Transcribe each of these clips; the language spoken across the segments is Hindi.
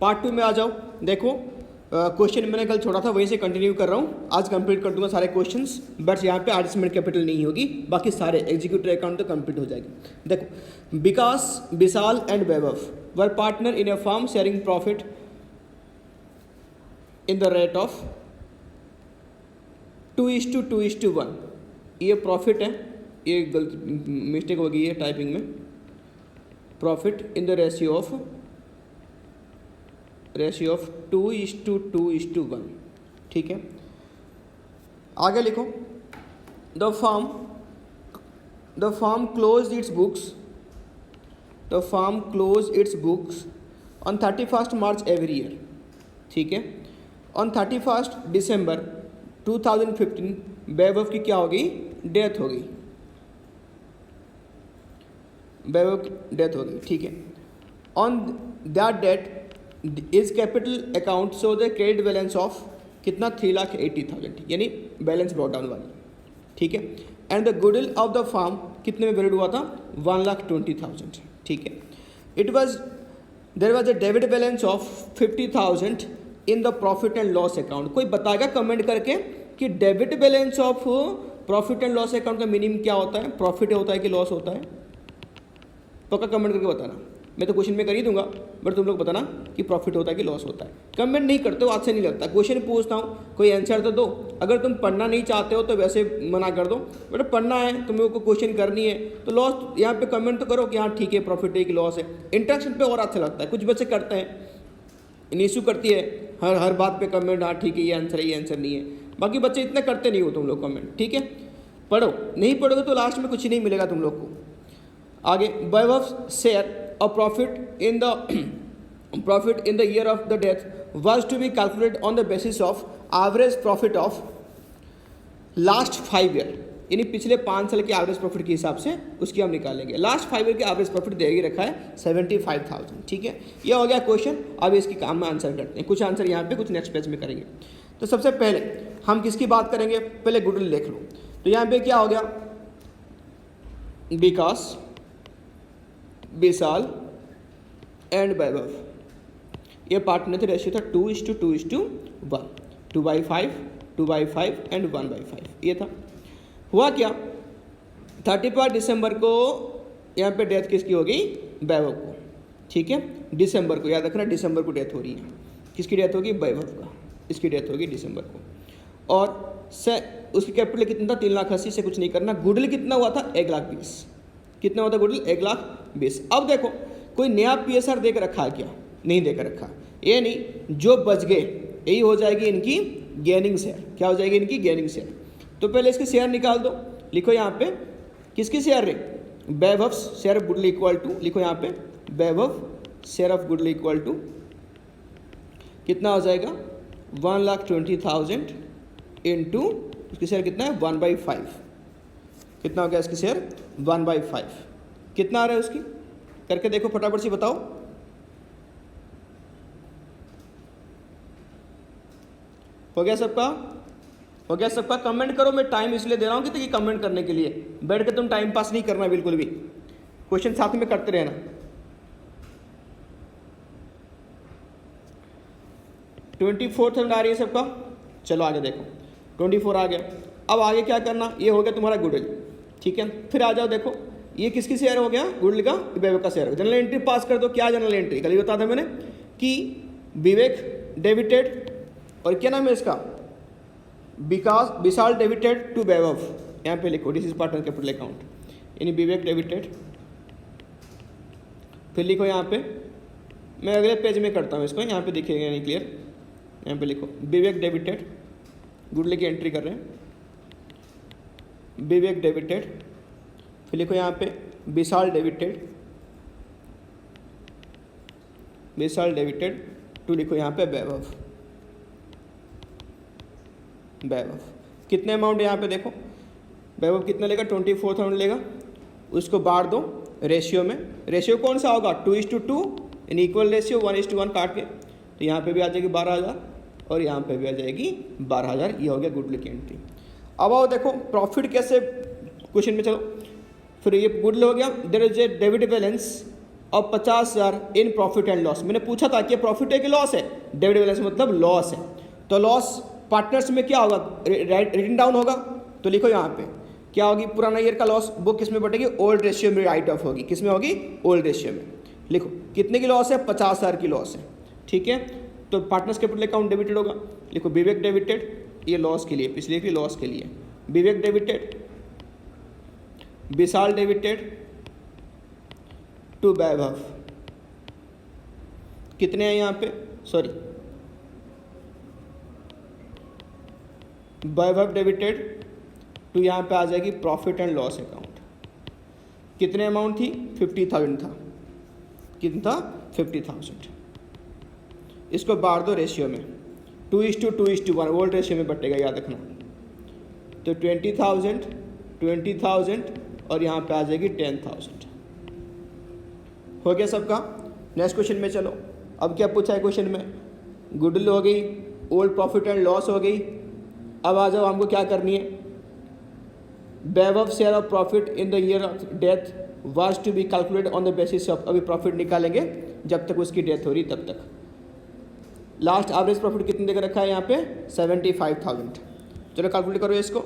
पार्ट 2 में आ जाओ। देखो क्वेश्चन मैंने कल छोड़ा था वहीं से कंटिन्यू कर रहा हूँ, आज कंप्लीट कर दूंगा सारे क्वेश्चंस, बट यहाँ पे एडजस्टमेंट कैपिटल नहीं होगी, बाकी सारे एग्जीक्यूटिव अकाउंट तो कंप्लीट हो जाएगी। देखो Vikas, Vishal and Vaibhav were partner in a firm sharing profit in the rate of 2:2:1। ये प्रॉफिट है, ये गलती मिस्टेक हो गई है टाइपिंग में, profit in the ratio of 2:2:1। ठीक है, आगे लिखो the firm close it's books on 31st March every year. ठीक है, ऑन 31st December 2015 वैभव की क्या हो गई, डेथ हो गई, वैभव की डेथ हो गई। ठीक है, on that date is capital account so the credit balance of कितना 3,80,000, यानी बैलेंस ब्रॉट डाउन वाली। ठीक है, and the goodwill of the firm कितने में वैल्यूड हुआ था 1,20,000। ठीक है, there was a debit balance of 50,000 in the profit and loss account. कोई बताएगा कमेंट करके कि debit balance of profit and loss account का मीनिंग क्या होता है, प्रॉफिट होता है कि लॉस होता है? पक्का कमेंट करके बताना, मैं तो क्वेश्चन में कर ही दूंगा, बट तुम लोग बताना कि प्रॉफिट होता है कि लॉस होता है। कमेंट नहीं करते हो, आज से नहीं लगता, क्वेश्चन पूछता हूँ कोई आंसर तो दो। अगर तुम पढ़ना नहीं चाहते हो तो वैसे मना कर दो, बट पढ़ना है, तुम लोगों को क्वेश्चन करनी है तो लॉस यहाँ पे कमेंट तो करो कि हाँ ठीक है प्रॉफिट है कि लॉस है। इंटरेक्शन पे और अच्छा लगता है, कुछ बच्चे करते हैं, निशु करती है हर बात पे कमेंट, हाँ ठीक है ये आंसर है ये आंसर नहीं है, बाकी बच्चे इतने करते नहीं हो तुम लोग कमेंट। ठीक है, पढ़ो, नहीं पढ़ोगे तो लास्ट में कुछ ही नहीं मिलेगा तुम लोग को। आगे वैभव share of profit in the year of the death was to be calculated on the basis of average profit of last 5 year, यानी पिछले 5 साल के एवरेज प्रॉफिट के हिसाब से उसकी हम निकालेंगे। लास्ट 5 ईयर के एवरेज प्रॉफिट दे ही रखा है 75,000। ठीक है, ये हो गया क्वेश्चन। अब इसकी काम में आंसर करते हैं, कुछ आंसर यहाँ पे कुछ नेक्स्ट पेज में करेंगे। तो सबसे पहले हम किसकी बात करेंगे, पहले गुडविल लिख लो। तो यहाँ पे क्या हो गया, विकास, विशाल एंड वैभव, ये पार्टनर थे, रेशियो था 2:2:1, 2/5, 2/5 एंड 1/5। ये था, हुआ क्या 31 दिसंबर को यहाँ पे डेथ किसकी हो गई, वैभव को। ठीक है, दिसंबर को याद रखना, दिसंबर को डेथ हो रही है, किसकी डेथ होगी, वैभव का, इसकी डेथ होगी दिसंबर को। और उसकी कैपिटल कितना था 3,80,000 से कुछ नहीं करना। गुडविल कितना हुआ था 1,20,000, कितना होता है गुडविल 1,20,000। अब देखो कोई नया PSR देकर रखा है क्या, नहीं देकर रखा, ये नहीं, जो बच गए यही हो जाएगी इनकी गेनिंग शेयर। क्या हो जाएगी इनकी गेनिंग शेयर। तो पहले इसके शेयर निकाल दो, लिखो यहाँ पे किसकी शेयर है, Vaibhav share of goodwill equal to, लिखो यहाँ पे Vaibhav share of goodwill equal to कितना हो जाएगा 1,20,000 इंटू उसकी शेयर कितना है 1/5, कितना हो गया इसकी शेयर 1/5, कितना आ रहा है उसकी, करके देखो फटाफट से बताओ। हो गया सबका, हो गया सबका, कमेंट करो। मैं टाइम इसलिए दे रहा हूँ कि कमेंट करने के लिए, बैठ के तुम टाइम पास नहीं करना बिल्कुल भी, क्वेश्चन साथ में करते रहना। 24,000 आ रही है सबका, चलो आगे देखो 24 आ गया। अब आगे क्या करना, ये हो गया तुम्हारा गुडविल। ठीक है, फिर आ जाओ, देखो ये किसकी शेयर हो गया, गुडविल का, वैभव का शेयर। जनरल एंट्री पास कर दो। क्या जनरल एंट्री, कल बता था मैंने कि विवेक डेबिटेड, और क्या नाम है इसका, विकास, विशाल डेबिटेड टू वैभव, यहाँ पे लिखो this is partner capital account, यानी विवेक डेबिटेड। फिर लिखो यहाँ पे, मैं अगले पेज में करता हूँ इसको, यहाँ पे दिखेगा नहीं क्लियर, यहाँ पे लिखो विवेक डेबिटेड, गुडविल की एंट्री कर रहे हैं, विवेक डेबिटेड। फिर लिखो यहाँ पे विशाल डेबिटेड, विशाल डेबिटेड टू, लिखो यहाँ पे वैभव, वैभव कितने अमाउंट यहाँ पे देखो, वैभव कितना लेगा 24,000 लेगा, उसको बांट दो रेशियो में। रेशियो कौन सा होगा 2:2, यानी इक्वल रेशियो 1:1 काट के, तो यहाँ पे भी आ जाएगी 12,000 और यहाँ पे भी आ जाएगी 12,000। ये हो गया गुडविल की एंट्री। अब आओ देखो प्रॉफिट कैसे क्वेश्चन में, चलो फिर ये गुडविल हो गया। There is a debit balance और 50,000 इन प्रॉफिट एंड लॉस। मैंने पूछा था कि प्रॉफिट है कि लॉस है, डेबिट बैलेंस मतलब लॉस है, तो लॉस पार्टनर्स में क्या होगा, रिटन डाउन होगा। तो लिखो यहाँ पे क्या होगी, पुराना ईयर का लॉस बुक किस में बटेगी, ओल्ड रेशियो में राइट ऑफ होगी, किस में होगी, ओल्ड रेशियो में। लिखो कितने की लॉस है, 50,000 की लॉस है, ठीक है। तो पार्टनर्स कैपिटल अकाउंट डेबिटेड होगा। लिखो विवेक डेबिटेड, ये लॉस के लिए, पिछले की लॉस के लिए, विवेक डेबिटेड, विशाल डेबिटेड टू वैभव, कितने हैं यहाँ पे, सॉरी वैभव डेबिटेड टू यहाँ पे आ जाएगी प्रॉफिट एंड लॉस अकाउंट। कितने अमाउंट थी, 50,000 था, कितना था 50,000। इसको बांट दो रेशियो में, 2:2:1 ओल्ड रेशियो में बटेगा, याद रखना। तो 20,000 20,000 और यहाँ पे आ जाएगी 10,000। हो गया सबका। नेक्स्ट क्वेश्चन में चलो। अब क्या पूछा है क्वेश्चन में, गुडविल हो गई, ओल्ड प्रॉफिट एंड लॉस हो गई। अब आ जाओ, हमको क्या करनी है, Vaibhav share of profit in the year of death was to be calculated on the basis of, अभी प्रॉफिट निकालेंगे जब तक उसकी डेथ हो रही तब तक। लास्ट एवरेज प्रॉफिट कितने देकर रखा है यहाँ पे, 75,000। चलो कैलकुलेट करो इसको।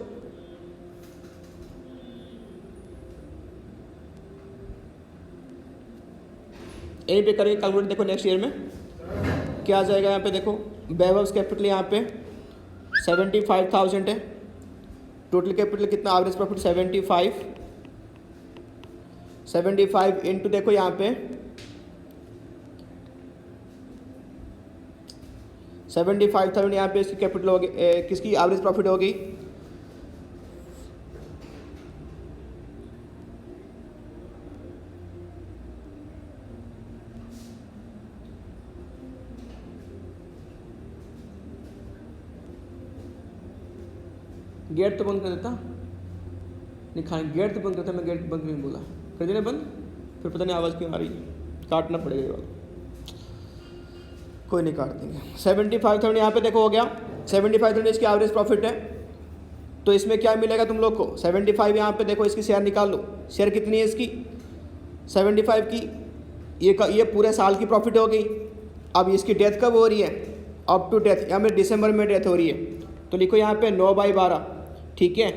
यहीं पे करेंगे कैलकुलेट। देखो नेक्स्ट ईयर में क्या आ जाएगा, यहाँ पे देखो वैभव कैपिटल यहाँ पे 75,000 है, टोटल कैपिटल कितना, एवरेज प्रॉफिट 75 इंटू देखो यहाँ पे 75,000 यहाँ पे इसकी कैपिटल होगी, किसकी एवरेज प्रॉफिट होगी, गेट तो बंद कर देता, नहीं खाने गेट तो बंद करता, मैं गेट बंद नहीं बोला, कर देना बंद, फिर पता नहीं आवाज़ क्यों आ रही है, काटना पड़ेगा ये वाला, कोई नहीं काट देंगे। 75,000 यहाँ पे देखो हो गया, 75,000 इसकी एवरेज प्रॉफिट है। तो इसमें क्या मिलेगा तुम लोग को, 75 यहाँ पे देखो, इसकी शेयर निकाल लो, शेयर कितनी है इसकी 75 की, ये पूरे साल की प्रॉफिट हो गई। अब इसकी डेथ कब हो रही है, अप टू डेथ, या में दिसंबर में डेथ हो रही है, तो लिखो यहाँ पे 9/12, ठीक है।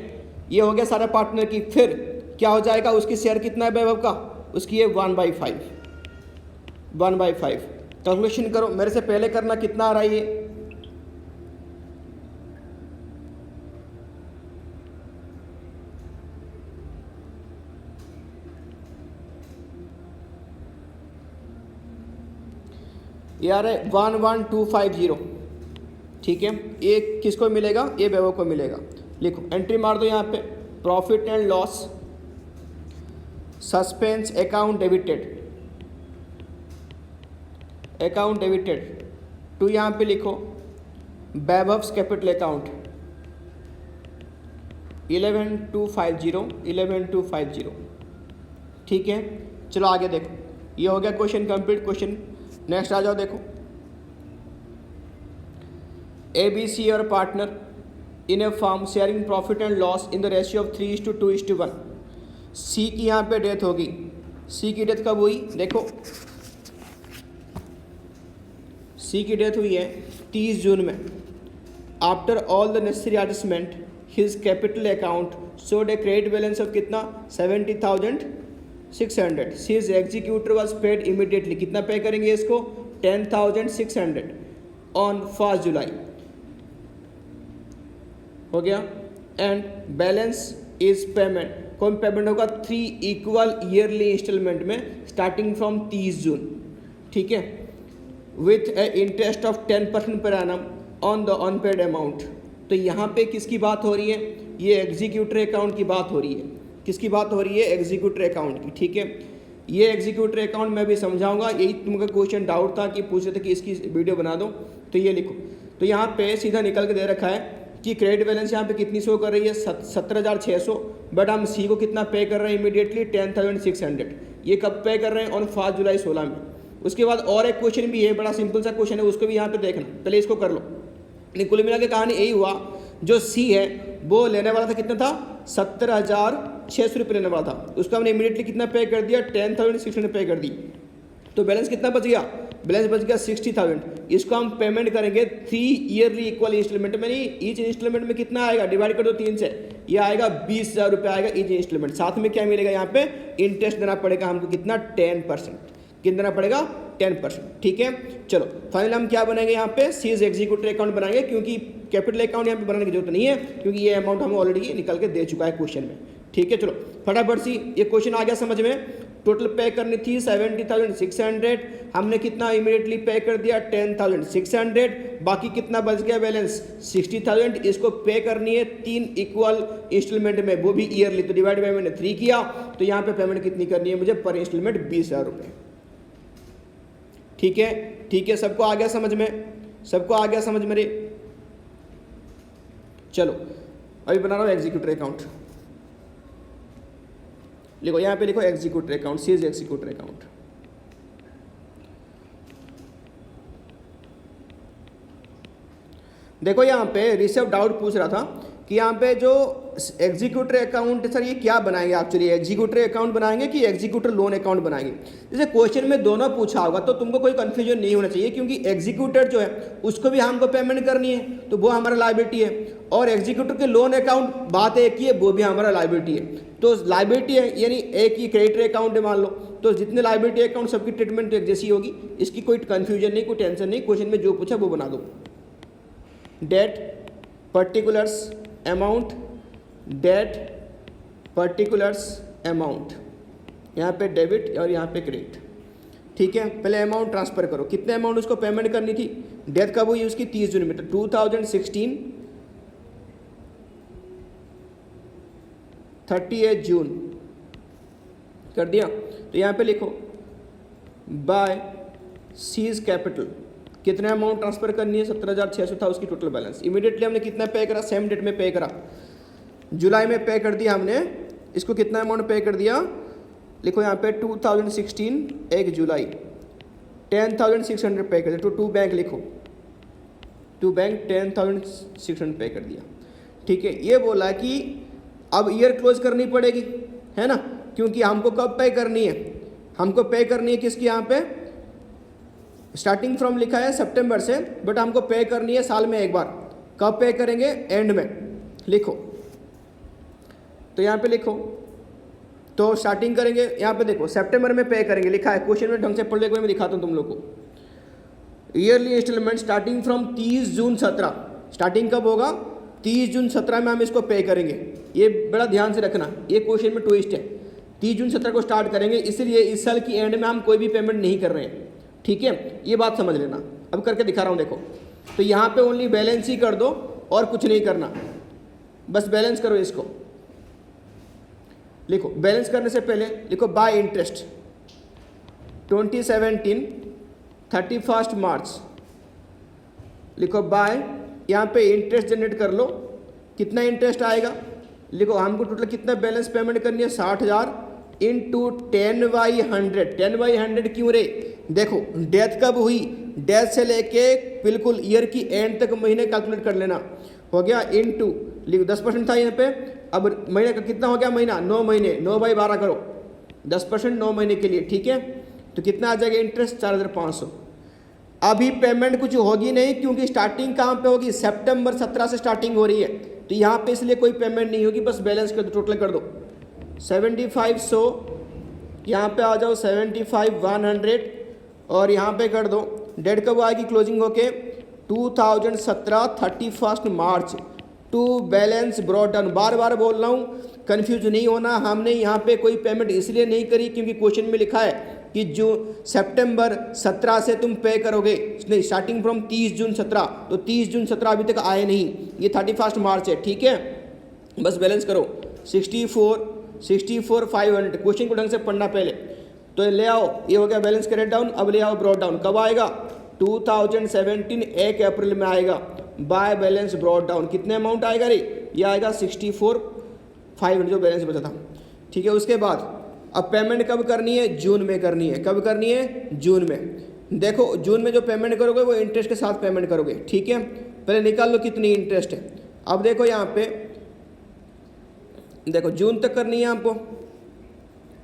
ये हो गया सारे पार्टनर की। फिर क्या हो जाएगा, उसकी शेयर कितना है वैभव का, उसकी है 1/5। कैलकुलेशन करो, मेरे से पहले करना, कितना आ रहा है ये आ रहा है 11,250, ठीक है। ये किसको मिलेगा, ये वैभव को मिलेगा। लिखो एंट्री मार दो यहाँ पे, profit and loss suspense account debited to यहाँ पे लिखो वैभव्स कैपिटल अकाउंट 11,250, ठीक है। चलो आगे देखो, ये हो गया क्वेश्चन कंप्लीट। क्वेश्चन नेक्स्ट आ जाओ, देखो ABC और partner in A firm sharing profit and loss in the ratio of 3:2:1। सी की यहाँ पे डेथ होगी, सी की डेथ कब हुई, देखो सी की डेथ हुई है 30 जून में। After all the necessary adjustment his capital account showed a credit balance of कितना 70,600। C is executor was paid immediately, कितना पे करेंगे इसको 10,600 ऑन 1 जुलाई, हो गया। एंड बैलेंस इज पेमेंट, कौन पेमेंट होगा 3 इक्वल ईयरली इंस्टॉलमेंट में स्टार्टिंग फ्रॉम 30 जून, ठीक है, with a interest of 10% per annum on the unpaid amount. तो यहाँ पे किसकी बात हो रही है, ये एग्जीक्यूटर अकाउंट की बात हो रही है। किसकी बात हो रही है, एग्जीक्यूटर अकाउंट की, ठीक है। ये एग्जीक्यूटर अकाउंट मैं भी समझाऊंगा, यही तुमका क्वेश्चन डाउट था कि पूछ रहे थे कि इसकी वीडियो बना दो, तो ये लिखो। तो यहाँ पे सीधा निकल के दे रखा है कि क्रेडिट बैलेंस यहाँ पे कितनी शो कर रही है 17,600, बट हम सी को कितना पे कर रहे हैं इमीडिएटली 10,600। ये कब पे कर रहे हैं, ऑन 5 जुलाई 16 में। उसके बाद और एक क्वेश्चन भी है, बड़ा सिंपल सा क्वेश्चन है, उसको भी यहाँ पे देखना, पहले इसको कर लो। कुल मिला के कहानी यही हुआ, जो सी है वो लेने वाला था, कितना था 17,600 रुपये लेने वाला था, उसको हमने इमीडिएटली कितना पे कर दिया 10,600 पे कर दी, तो बैलेंस कितना बच गया, बैलेंस बच गया 60,000। इसको हम पेमेंट करेंगे 3 ईयरली इक्वल इंस्टॉलमेंट में। ईच इंस्टॉलमेंट में कितना आएगा, डिवाइड कर दो 3 से, ये आएगा 20,000 रुपये आएगा ईच इंस्टॉलमेंट। साथ में क्या मिलेगा, यहाँ पे इंटरेस्ट देना पड़ेगा हमको कितना, 10%। कितना देना पड़ेगा, 10%। ठीक है, चलो फाइनल हम क्या बनाएंगे, यहाँ पे सीज एग्जीक्यूटिव अकाउंट बनाएंगे, क्योंकि कैपिटल अकाउंट यहाँ पे बनाने की जरूरत नहीं है, क्योंकि ये अमाउंट हमें ऑलरेडी निकल के दे चुका है क्वेश्चन में। ठीक है, चलो फटाफट सी ये क्वेश्चन आ गया समझ में। टोटल पे करनी थी 70,600, हमने कितना इमीडिएटली पे कर दिया 10,600, बाकी कितना बच गया बैलेंस 60,000। इसको पे करनी है 3 इक्वल इंस्टॉलमेंट में, वो भी ईयरली, तो डिवाइड बाय मैंने 3 किया, तो यहाँ पे पेमेंट कितनी करनी है मुझे पर इंस्टॉलमेंट, 20,000 रुपये। ठीक है, ठीक है, सबको आ गया समझ में, सबको आ गया समझ मेरे। चलो अभी बना रहा हूँ एग्जीक्यूटिव अकाउंट, लिखो यहाँ पे, लिखो एग्जीक्यूटिव अकाउंट, सीज एग्जीक्यूटिव अकाउंट। देखो यहाँ पे रिसेव डाउट पूछ रहा था कि यहाँ पे जो एग्जीक्यूटिव अकाउंट, सर ये क्या बनाएंगे एक्चुअली, एग्जीक्यूटिव अकाउंट बनाएंगे कि एग्जीक्यूटिव लोन अकाउंट बनाएंगे। जैसे क्वेश्चन में दोनों पूछा होगा तो तुमको कोई कंफ्यूजन नहीं होना चाहिए, क्योंकि एग्जीक्यूटिव जो है उसको भी हमको पेमेंट करनी है, तो वो हमारा लायबिलिटी है, और एग्जीक्यूटिव के लोन अकाउंट बात एक ही है, वो भी हमारा लायबिलिटी है। तो लायबिलिटी है यानी एक ही क्रेडिटर अकाउंट है मान लो, तो जितने लायबिलिटी अकाउंट सबकी ट्रीटमेंट एक जैसी होगी, इसकी कोई कंफ्यूजन नहीं, कोई टेंशन नहीं, क्वेश्चन में जो पूछा वो बना दो। Date particulars amount, date particulars amount, यहाँ पे डेबिट और यहाँ पे क्रेडिट। ठीक है, पहले अमाउंट ट्रांसफर करो, कितने अमाउंट उसको पेमेंट करनी थी, डेट कब हुई उसकी 30 जून में, तो 2016 30 जून कर दिया। तो यहाँ पे लिखो बाय सीज कैपिटल, कितना अमाउंट ट्रांसफर करनी है, 17,600 था उसकी टोटल बैलेंस। इमीडिएटली हमने कितना पे करा, सेम डेट में पे करा, जुलाई में पे कर दिया हमने, इसको कितना अमाउंट पे कर दिया, लिखो यहाँ पे 2016 1 जुलाई 10,600 पे कर दिया, तो 2 बैंक लिखो, 2 बैंक 10,600 पे कर दिया। ठीक है, ये बोला कि अब ईयर क्लोज करनी पड़ेगी, है ना, क्योंकि हमको कब पे करनी है, हमको पे करनी है किसकी, यहाँ पे स्टार्टिंग फ्रॉम लिखा है सितंबर से, बट हमको पे करनी है साल में एक बार। कब पे करेंगे, एंड में लिखो, तो यहाँ पे लिखो, तो स्टार्टिंग करेंगे यहाँ पे देखो सितंबर में पे करेंगे, लिखा है क्वेश्चन में, ढंग से पढ़ लेकर मैं दिखाता हूँ तुम लोग को। Yearly installment starting from 30 June 17, starting कब होगा, 30 जून 17 में हम इसको पे करेंगे। ये बड़ा ध्यान से रखना, ये क्वेश्चन में ट्विस्ट है, 30 जून 17 को स्टार्ट करेंगे, इसलिए इस साल की एंड में हम कोई भी पेमेंट नहीं कर रहे हैं। ठीक है, ये बात समझ लेना, अब करके दिखा रहा हूँ देखो। तो यहाँ पे ओनली बैलेंस ही कर दो और कुछ नहीं करना, बस बैलेंस करो इसको। लिखो बैलेंस करने से पहले लिखो बाय इंटरेस्ट 2017 31 मार्च, लिखो बाय, यहाँ पे इंटरेस्ट जनरेट कर लो, कितना इंटरेस्ट आएगा, लिखो हमको टोटल कितना बैलेंस पेमेंट करनी है 60,000 इंटू 10/100। 10/100 क्यों रे, देखो डेथ कब हुई, डेथ से लेके बिल्कुल ईयर की एंड तक महीने कैलकुलेट कर लेना, हो गया इंटू, लिखो 10% था यहाँ पे, अब महीने का कितना हो गया, महीना 9 महीने, 9/12 करो, 10% 9 महीने के लिए। ठीक है, तो कितना आ जाएगा इंटरेस्ट 4,500। अभी पेमेंट कुछ होगी नहीं, क्योंकि स्टार्टिंग कहाँ पे होगी, सितंबर 17 से स्टार्टिंग हो रही है, तो यहाँ पे इसलिए कोई पेमेंट नहीं होगी, बस बैलेंस कर दो, टोटल कर दो 7500, यहाँ पे आ जाओ 75,100, और यहाँ पे कर दो, डेट कब आएगी क्लोजिंग होके 2017 31 मार्च, टू बैलेंस ब्रॉट डाउन। बार बार बोल रहा हूँ, कन्फ्यूज नहीं होना, हमने यहाँ पे कोई पेमेंट इसलिए नहीं करी क्योंकि क्वेश्चन में लिखा है कि जो सितंबर 17 से तुम पे करोगे, नहीं स्टार्टिंग फ्रॉम 30 जून 17, तो 30 जून 17 अभी तक आए नहीं, ये 31 मार्च है। ठीक है, बस बैलेंस करो 64,500। क्वेश्चन को ढंग से पढ़ना पहले, तो ले आओ, ये हो गया बैलेंस क्रेडिट डाउन। अब ले आओ ब्रॉट डाउन, कब आएगा 2017 1 अप्रैल में आएगा, बाय बैलेंस ब्रॉट डाउन, कितने अमाउंट आएगा रे, ये आएगा 64,500 जो बैलेंस बचा था। ठीक है, उसके बाद अब पेमेंट कब करनी है, जून में करनी है। कब करनी है, जून में। देखो जून में जो पेमेंट करोगे वो इंटरेस्ट के साथ पेमेंट करोगे। ठीक है, पहले निकाल लो कितनी इंटरेस्ट है। अब देखो यहाँ पे, देखो जून तक करनी है आपको,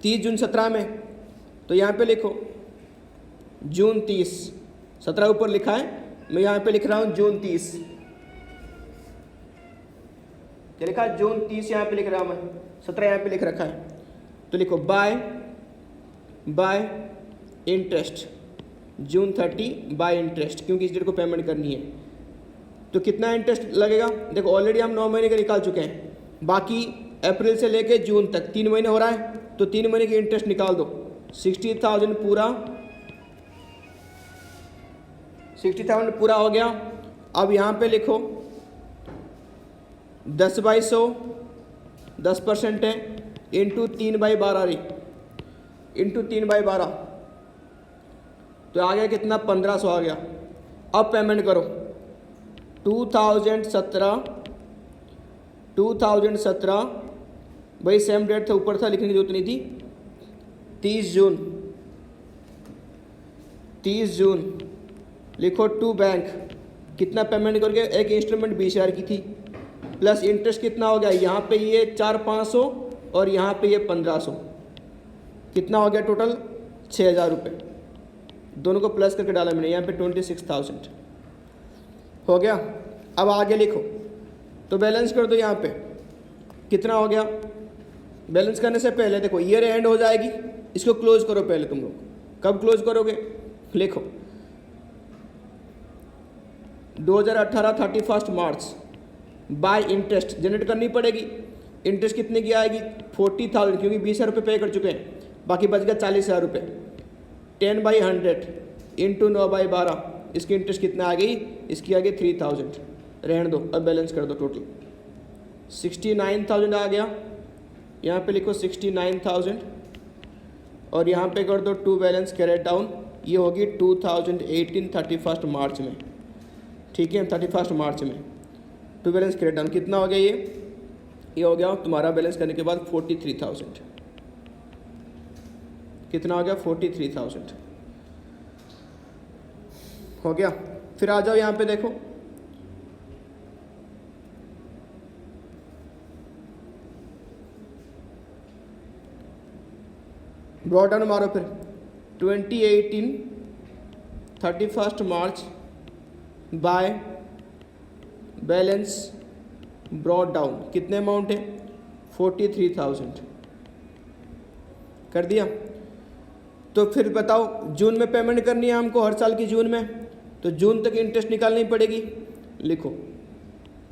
30 जून 17 में, तो यहाँ पे लिखो जून 30, 17 ऊपर लिखा है, मैं यहाँ पे लिख रहा हूँ जून 30, क्या लिखा है जून 30 यहाँ पे लिख रहा हूँ मैं, 17 यहाँ पे लिख रखा है। तो लिखो बाय इंटरेस्ट जून 30 बाय इंटरेस्ट, क्योंकि इस डेट को पेमेंट करनी है। तो कितना इंटरेस्ट लगेगा, देखो ऑलरेडी हम 9 महीने का निकाल चुके हैं, बाकी अप्रैल से लेके जून तक 3 महीने हो रहा है, तो 3 महीने की इंटरेस्ट निकाल दो। 60,000 पूरा, 60,000 पूरा हो गया। अब यहाँ पे लिखो 10/100, 10% है, इंटू 3/12 रही, इंटू 3/12, तो आ गया कितना 1500 आ गया। अब पेमेंट करो 2017 भाई सेम डेट था, ऊपर था, लिखने की जरूरत नहीं थी। 30 जून लिखो टू बैंक, कितना पेमेंट करके, एक इंस्टॉलमेंट 20,000 की थी, प्लस इंटरेस्ट कितना हो गया, यहाँ पे ये 4,500 और यहाँ पे ये 1,500, कितना हो गया टोटल 6,000 रुपये, दोनों को प्लस करके डाला मैंने, यहाँ पे 26,000 हो गया। अब आगे लिखो, तो बैलेंस कर दो, यहाँ पे कितना हो गया। बैलेंस करने से पहले देखो ईयर एंड हो जाएगी, इसको क्लोज करो पहले तुम लोग, कब क्लोज करोगे, लिखो 2018 31 मार्च बाय इंटरेस्ट जनरेट करनी पड़ेगी। इंटरेस्ट कितने की आएगी 40,000, क्योंकि 20,000 रुपये पे कर चुके हैं, बाकी बच गया 40,000 रुपये। 10/100 इंटू 9/12, इसकी इंटरेस्ट कितना आ गई, इसकी आ गई 3,000, रहने दो। अब बैलेंस कर दो, टोटल 69,000 आ गया, यहाँ पे लिखो 69,000 और यहाँ पे कर दो टू बैलेंस कैरेट डाउन, ये होगी 2018 31 मार्च में, ठीक है 31 मार्च में टू बैलेंस कैरेट डाउन कितना हो गया, ये हो गया तुम्हारा बैलेंस करने के बाद 43,000, कितना हो गया 43,000 हो गया। फिर आ जाओ यहाँ पे देखो, ब्रॉड डाउन मारो फिर 2018 31 मार्च बाय बैलेंस ब्रॉड डाउन, कितने अमाउंट है 43,000 कर दिया। तो फिर बताओ जून में पेमेंट करनी है हमको, हर साल की जून में, तो जून तक इंटरेस्ट निकालनी पड़ेगी। लिखो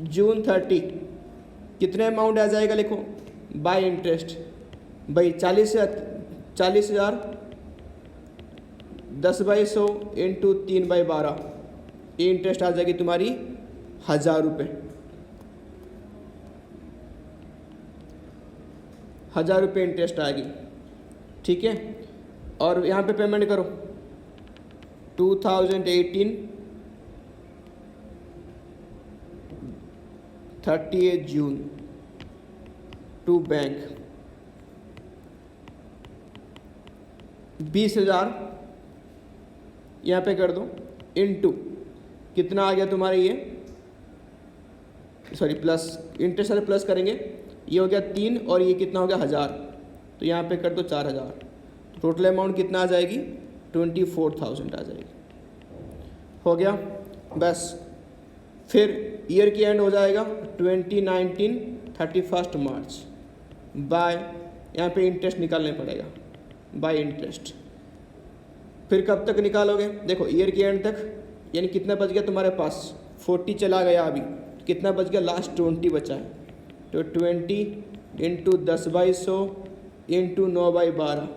जून 30 कितने अमाउंट आ जाएगा, लिखो बाय इंटरेस्ट भाई 40,000 10/100 इंटू 3/12, ये इंटरेस्ट आ जाएगी तुम्हारी 1,000 रुपये, 1,000 रुपये इंटरेस्ट आएगी, ठीक है। और यहाँ पे पेमेंट करो 2018 30 जून टू बैंक 20,000 यहाँ पे कर दो, इनटू कितना आ गया तुम्हारे ये, सॉरी प्लस, इंटरेस्ट वाले प्लस करेंगे, ये हो गया 3 और ये कितना हो गया 1,000, तो यहाँ पे कर दो 4,000, टोटल अमाउंट कितना आ जाएगी 24,000 आ जाएगी, हो गया बस। फिर ईयर की एंड हो जाएगा 2019 31 मार्च बाय, यहाँ पे इंटरेस्ट निकालने पड़ेगा बाय इंटरेस्ट। फिर कब तक निकालोगे, देखो ईयर की एंड तक, यानी कितना बच गया तुम्हारे पास 40 चला गया, अभी कितना बच गया लास्ट 20 बचा है, तो 20 इंटू 10/100 इंटू 9/12,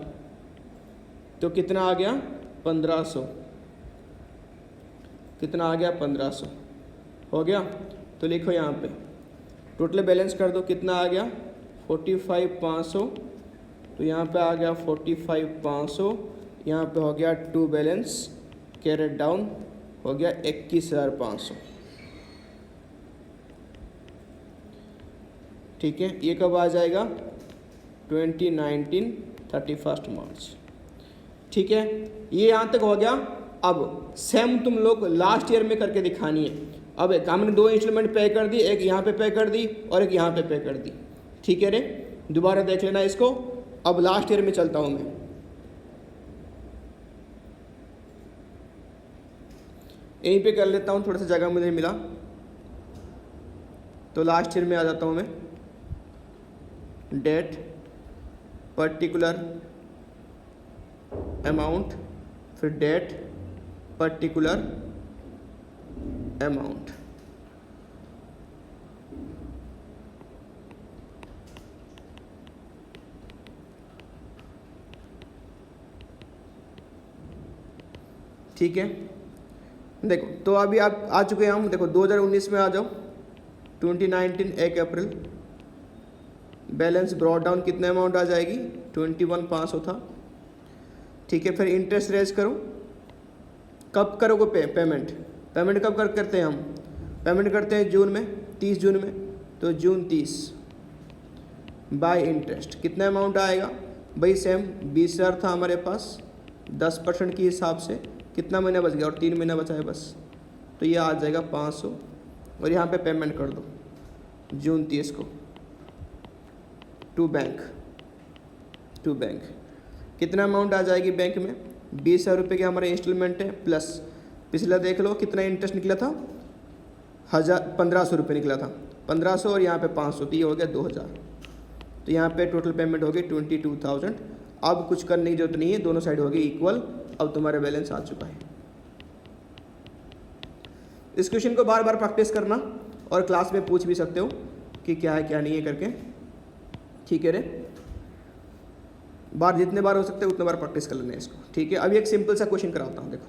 तो कितना आ गया 1,500, कितना आ गया 1,500 हो गया। तो लिखो यहाँ पे टोटल बैलेंस कर दो, कितना आ गया 45,500, तो यहाँ पे आ गया 45,500, यहाँ पे हो गया टू बैलेंस कैरेट डाउन हो गया 21,500, ठीक है। ये कब आ जाएगा 2019 31 मार्च, ठीक है। ये यहाँ तक हो गया। अब सेम तुम लोग लास्ट ईयर में करके दिखानी है। अब हमने 2 इंस्टॉलमेंट पे कर दी, एक यहाँ पे पे कर दी और एक यहाँ पे कर दी, ठीक है रे, दोबारा देख लेना इसको। अब लास्ट ईयर में चलता हूँ मैं, यहीं पे कर लेता हूँ, थोड़ा सा जगह मुझे मिला तो लास्ट ईयर में आ जाता हूँ मैं। डेट पर्टिकुलर अमाउंट, फिर डेट पर्टिकुलर अमाउंट। ठीक है, देखो तो अभी आप आ चुके हैं हम, देखो 2019 में आ जाओ, 2019 1 अप्रैल, बैलेंस ब्रॉड डाउन कितने अमाउंट आ जाएगी, 21,500 था। ठीक है, फिर इंटरेस्ट रेज करो, कब करोगे पेमेंट, पेमेंट कब करते हैं हम, पेमेंट करते हैं जून में, 30 जून में, तो जून 30 बाय इंटरेस्ट कितना अमाउंट आएगा भाई, सेम 20,000 था हमारे पास, 10% के हिसाब से कितना महीना बच गया, और 3 महीना बचा है बस, तो ये आ जाएगा 500, और यहाँ पे पेमेंट कर दो जून 30 को टू बैंक कितना अमाउंट आ जाएगी बैंक में, 20,000 रुपये के हमारे इंस्टॉलमेंट है, प्लस पिछला देख लो कितना इंटरेस्ट निकला था, 1,500 रुपये निकला था, 1500 और यहाँ पे 500, तो ये हो गया 2,000, तो यहाँ पे टोटल पेमेंट हो गई 22,000। अब कुछ करने की जरूरत नहीं है, दोनों साइड हो गई इक्वल, अब तुम्हारा बैलेंस आ चुका है। इस क्वेश्चन को बार बार प्रैक्टिस करना, और क्लास में पूछ भी सकते हो कि क्या है क्या नहीं है करके, ठीक है रे, जितने बार हो सकते हैं उतने बार प्रैक्टिस कर लेना है इसको। ठीक है, अभी एक सिंपल सा क्वेश्चन कराता हूँ, देखो